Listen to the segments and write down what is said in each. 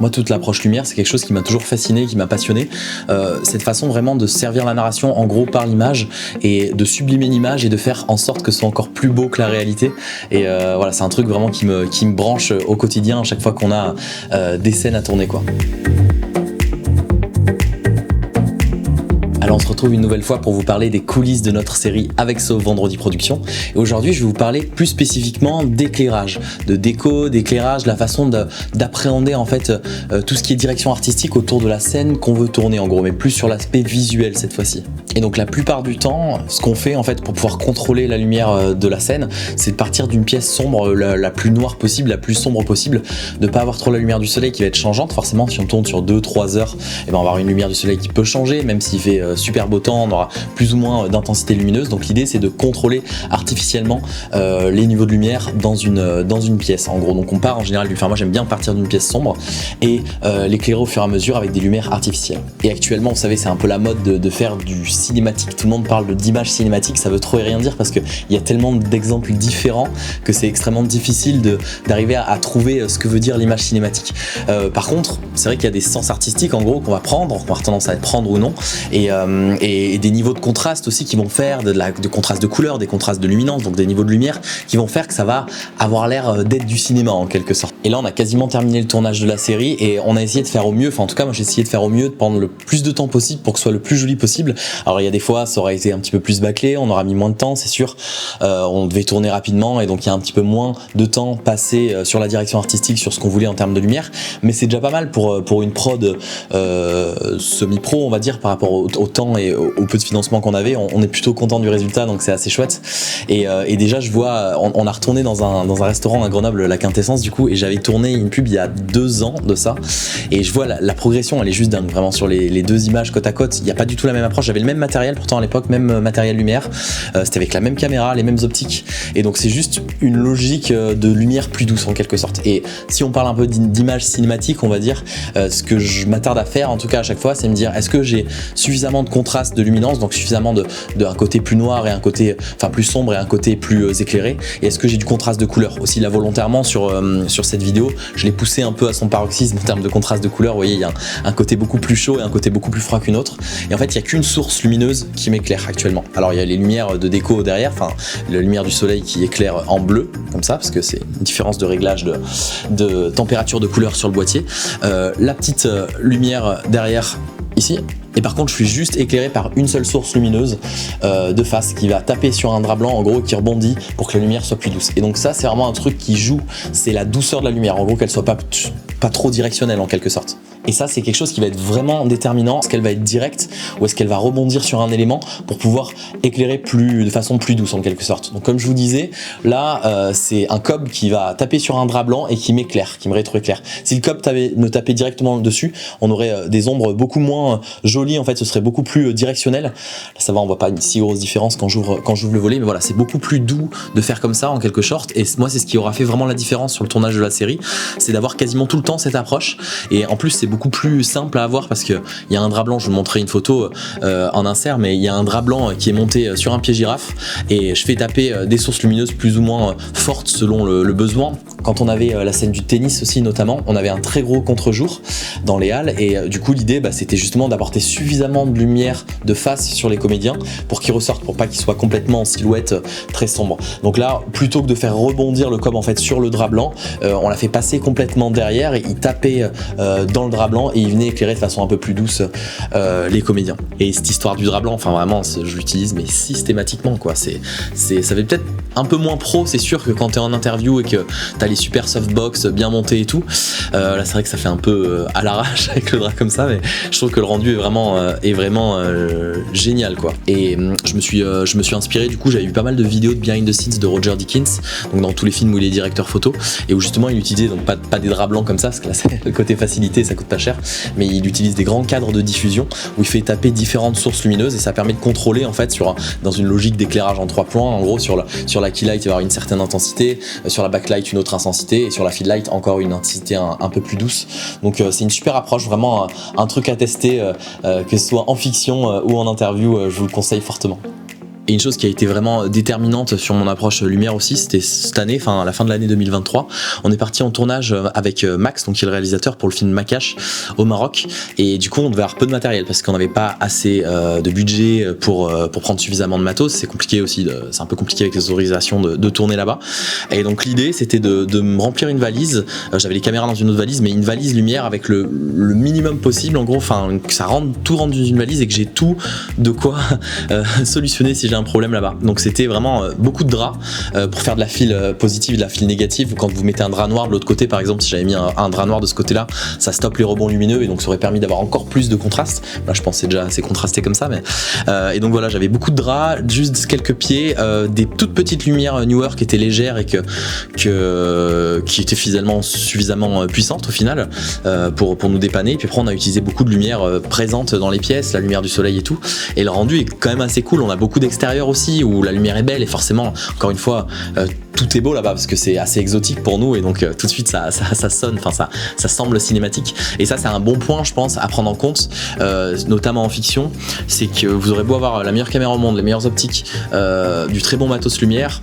Moi, toute l'approche lumière, c'est quelque chose qui m'a toujours fasciné, qui m'a passionné. Cette façon vraiment de servir la narration en gros par l'image et de sublimer l'image et de faire en sorte que ce soit encore plus beau que la réalité. Et voilà, c'est un truc vraiment qui me branche au quotidien à chaque fois qu'on a des scènes à tourner, quoi. Alors on se retrouve une nouvelle fois pour vous parler des coulisses de notre série avec Sauve Vendredi Productions. Et aujourd'hui, je vais vous parler plus spécifiquement d'éclairage, de déco, d'éclairage, la façon d'appréhender en fait tout ce qui est direction artistique autour de la scène qu'on veut tourner en gros, mais plus sur l'aspect visuel cette fois-ci. Et donc la plupart du temps, ce qu'on fait en fait pour pouvoir contrôler la lumière de la scène, c'est de partir d'une pièce sombre, la plus noire possible, la plus sombre possible, de pas avoir trop la lumière du soleil qui va être changeante. Forcément, si on tourne sur 2-3 heures, on va avoir une lumière du soleil qui peut changer, même s'il fait super beau temps, on aura plus ou moins d'intensité lumineuse. Donc l'idée c'est de contrôler artificiellement les niveaux de lumière dans une pièce en gros. Donc on part en général, moi j'aime bien partir d'une pièce sombre et l'éclairer au fur et à mesure avec des lumières artificielles. Et actuellement, vous savez, c'est un peu la mode de faire du cinématique. Tout le monde parle d'image cinématique, ça veut trop et rien dire parce qu'il y a tellement d'exemples différents que c'est extrêmement difficile d'arriver à trouver ce que veut dire l'image cinématique. Par contre, c'est vrai qu'il y a des sens artistiques en gros qu'on va prendre, qu'on va avoir tendance à prendre ou non, et des niveaux de contraste aussi qui vont faire de contraste de couleur, des contrastes de luminance, donc des niveaux de lumière qui vont faire que ça va avoir l'air d'être du cinéma en quelque sorte. Et là on a quasiment terminé le tournage de la série et on a essayé de faire au mieux, enfin en tout cas moi j'ai essayé de faire au mieux, de prendre le plus de temps possible pour que ce soit le plus joli possible. Alors il y a des fois ça aurait été un petit peu plus bâclé, on aura mis moins de temps c'est sûr, on devait tourner rapidement et donc il y a un petit peu moins de temps passé sur la direction artistique, sur ce qu'on voulait en termes de lumière, mais c'est déjà pas mal pour une prod semi-pro on va dire par rapport au temps et au peu de financement qu'on avait. On est plutôt content du résultat, donc c'est assez chouette. Et déjà je vois, on a retourné dans un restaurant à Grenoble, la Quintessence du coup, et j'avais tourné une pub il y a 2 ans de ça, et je vois la progression, elle est juste dingue, vraiment sur les deux images côte à côte, il n'y a pas du tout la même approche, j'avais le même matériel pourtant à l'époque, même matériel lumière, c'était avec la même caméra, les mêmes optiques, et donc c'est juste une logique de lumière plus douce en quelque sorte. Et si on parle un peu d'image cinématique, on va dire, ce que je m'attarde à faire en tout cas à chaque fois, c'est me dire est-ce que j'ai suffisamment de contraste de luminance, donc suffisamment d'un côté plus noir et un côté plus sombre et un côté plus éclairé, et est-ce que j'ai du contraste de couleur aussi. Là volontairement sur cette vidéo je l'ai poussé un peu à son paroxysme en termes de contraste de couleur. Vous voyez, il y a un côté beaucoup plus chaud et un côté beaucoup plus froid qu'une autre, et en fait il n'y a qu'une source lumineuse qui m'éclaire actuellement. Alors il y a les lumières de déco derrière, la lumière du soleil qui éclaire en bleu comme ça parce que c'est une différence de réglage de température de couleur sur le boîtier, la petite lumière derrière ici. Et par contre je suis juste éclairé par une seule source lumineuse de face qui va taper sur un drap blanc en gros, qui rebondit pour que la lumière soit plus douce. Et donc ça c'est vraiment un truc qui joue, c'est la douceur de la lumière, en gros qu'elle soit pas trop directionnelle en quelque sorte. Et ça c'est quelque chose qui va être vraiment déterminant, est-ce qu'elle va être directe ou est-ce qu'elle va rebondir sur un élément pour pouvoir éclairer de façon plus douce en quelque sorte. Donc comme je vous disais, là c'est un cob qui va taper sur un drap blanc et qui m'éclaire, qui me rétroéclaire. Si le cob me tapait directement dessus, on aurait des ombres beaucoup moins jolies, en fait ce serait beaucoup plus directionnel. Là ça va, on voit pas une si grosse différence quand j'ouvre le volet, mais voilà, c'est beaucoup plus doux de faire comme ça en quelque sorte. Et moi c'est ce qui aura fait vraiment la différence sur le tournage de la série, c'est d'avoir quasiment tout le temps cette approche. Et en plus c'est beaucoup plus simple à avoir parce que il y a un drap blanc, je vous montrerai une photo en insert, mais il y a un drap blanc qui est monté sur un pied girafe et je fais taper des sources lumineuses plus ou moins fortes selon le besoin. Quand on avait la scène du tennis aussi notamment, on avait un très gros contre-jour dans les halles et du coup l'idée c'était justement d'apporter suffisamment de lumière de face sur les comédiens pour qu'ils ressortent, pour pas qu'ils soient complètement en silhouette très sombre. Donc là, plutôt que de faire rebondir le cob en fait sur le drap blanc, on l'a fait passer complètement derrière et il tapait dans le drap blanc et il venait éclairer de façon un peu plus douce les comédiens. Et cette histoire du drap blanc, vraiment je l'utilise mais systématiquement quoi. Ça fait peut-être un peu moins pro, c'est sûr, que quand t'es en interview et que t'as les super softbox bien montés et tout. Là c'est vrai que ça fait un peu à l'arrache avec le drap comme ça, mais je trouve que le rendu est vraiment génial quoi. Et je me suis inspiré, du coup j'avais vu pas mal de vidéos de behind the scenes de Roger Deakins, donc dans tous les films où il est directeur photo, et où justement il utilisait donc pas des draps blancs comme ça parce que là c'est le côté facilité, ça coûte pas cher, mais il utilise des grands cadres de diffusion où il fait taper différentes sources lumineuses et ça permet de contrôler en fait dans une logique d'éclairage en 3 points. En gros sur la key light il va y avoir une certaine intensité, sur la backlight une autre intensité et sur la feed light encore une intensité un peu plus douce. Donc c'est une super approche, vraiment un truc à tester, que ce soit en fiction ou en interview, je vous le conseille fortement. Et une chose qui a été vraiment déterminante sur mon approche lumière aussi, c'était cette année, enfin à la fin de l'année 2023, on est parti en tournage avec Max, donc qui est le réalisateur pour le film Makache au Maroc, et du coup on devait avoir peu de matériel parce qu'on n'avait pas assez de budget pour prendre suffisamment de matos. C'est compliqué aussi, c'est un peu compliqué avec les autorisations de tourner là-bas. Et donc l'idée c'était de me remplir une valise, j'avais les caméras dans une autre valise, mais une valise lumière avec le minimum possible, en gros, enfin que ça rentre tout dans une valise et que j'ai tout de quoi solutionner si j'ai un problème là-bas. Donc c'était vraiment beaucoup de draps pour faire de la file positive et de la file négative. Quand vous mettez un drap noir de l'autre côté, par exemple, si j'avais mis un drap noir de ce côté-là, ça stoppe les rebonds lumineux et donc ça aurait permis d'avoir encore plus de contraste. Là je pensais déjà assez contrasté comme ça, mais et donc voilà, j'avais beaucoup de draps, juste quelques pieds, des toutes petites lumières Neewer qui étaient légères et qui étaient finalement suffisamment puissantes au final pour nous dépanner. Et puis après on a utilisé beaucoup de lumière présente dans les pièces, la lumière du soleil et tout, et le rendu est quand même assez cool. On a beaucoup d'extérieur aussi où la lumière est belle et forcément encore une fois tout est beau là-bas parce que c'est assez exotique pour nous et donc tout de suite ça sonne, enfin ça semble cinématique. Et ça c'est un bon point je pense à prendre en compte, notamment en fiction, c'est que vous aurez beau avoir la meilleure caméra au monde, les meilleures optiques, du très bon matos lumière,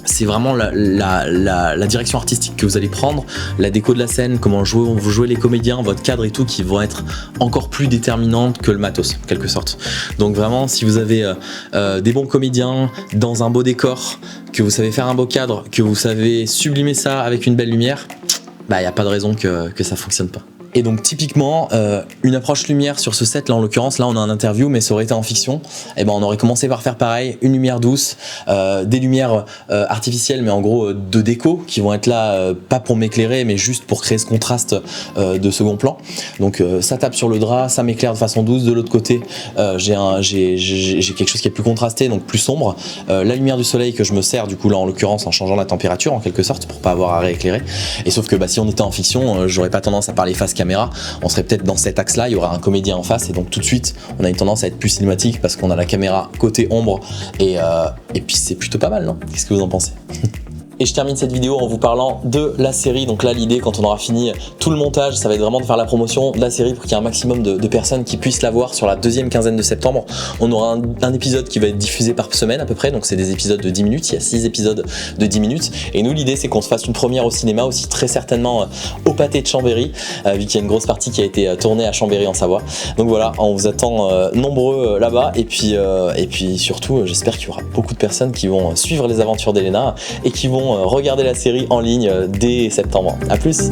c'est vraiment la direction artistique que vous allez prendre, la déco de la scène, comment vous jouez les comédiens, votre cadre et tout, qui vont être encore plus déterminantes que le matos, en quelque sorte. Donc vraiment, si vous avez des bons comédiens, dans un beau décor, que vous savez faire un beau cadre, que vous savez sublimer ça avec une belle lumière, bah y a pas de raison que ça fonctionne pas. Et donc typiquement une approche lumière sur ce set là, en l'occurrence là on a un interview mais ça aurait été en fiction, et ben on aurait commencé par faire pareil, une lumière douce, des lumières artificielles mais en gros de déco qui vont être là pas pour m'éclairer mais juste pour créer ce contraste de second plan. Donc ça tape sur le drap, ça m'éclaire de façon douce. De l'autre côté j'ai quelque chose qui est plus contrasté, donc plus sombre, la lumière du soleil que je me sers du coup là en l'occurrence en changeant la température en quelque sorte pour pas avoir à rééclairer. Et sauf que bah, si on était en fiction j'aurais pas tendance à parler face caméra, on serait peut-être dans cet axe là, il y aura un comédien en face et donc tout de suite on a une tendance à être plus cinématique parce qu'on a la caméra côté ombre et puis c'est plutôt pas mal, non? Qu'est-ce que vous en pensez? Et je termine cette vidéo en vous parlant de la série. Donc là l'idée quand on aura fini tout le montage, ça va être vraiment de faire la promotion de la série pour qu'il y ait un maximum de personnes qui puissent la voir sur la deuxième quinzaine de septembre. On aura un épisode qui va être diffusé par semaine à peu près, donc c'est des épisodes de 10 minutes, il y a 6 épisodes de 10 minutes. Et nous l'idée c'est qu'on se fasse une première au cinéma aussi, très certainement au Pâté de Chambéry, vu qu'il y a une grosse partie qui a été tournée à Chambéry en Savoie. Donc voilà, on vous attend nombreux là-bas et puis surtout j'espère qu'il y aura beaucoup de personnes qui vont suivre les aventures d'Elena et qui vont regarder la série en ligne dès septembre. A plus!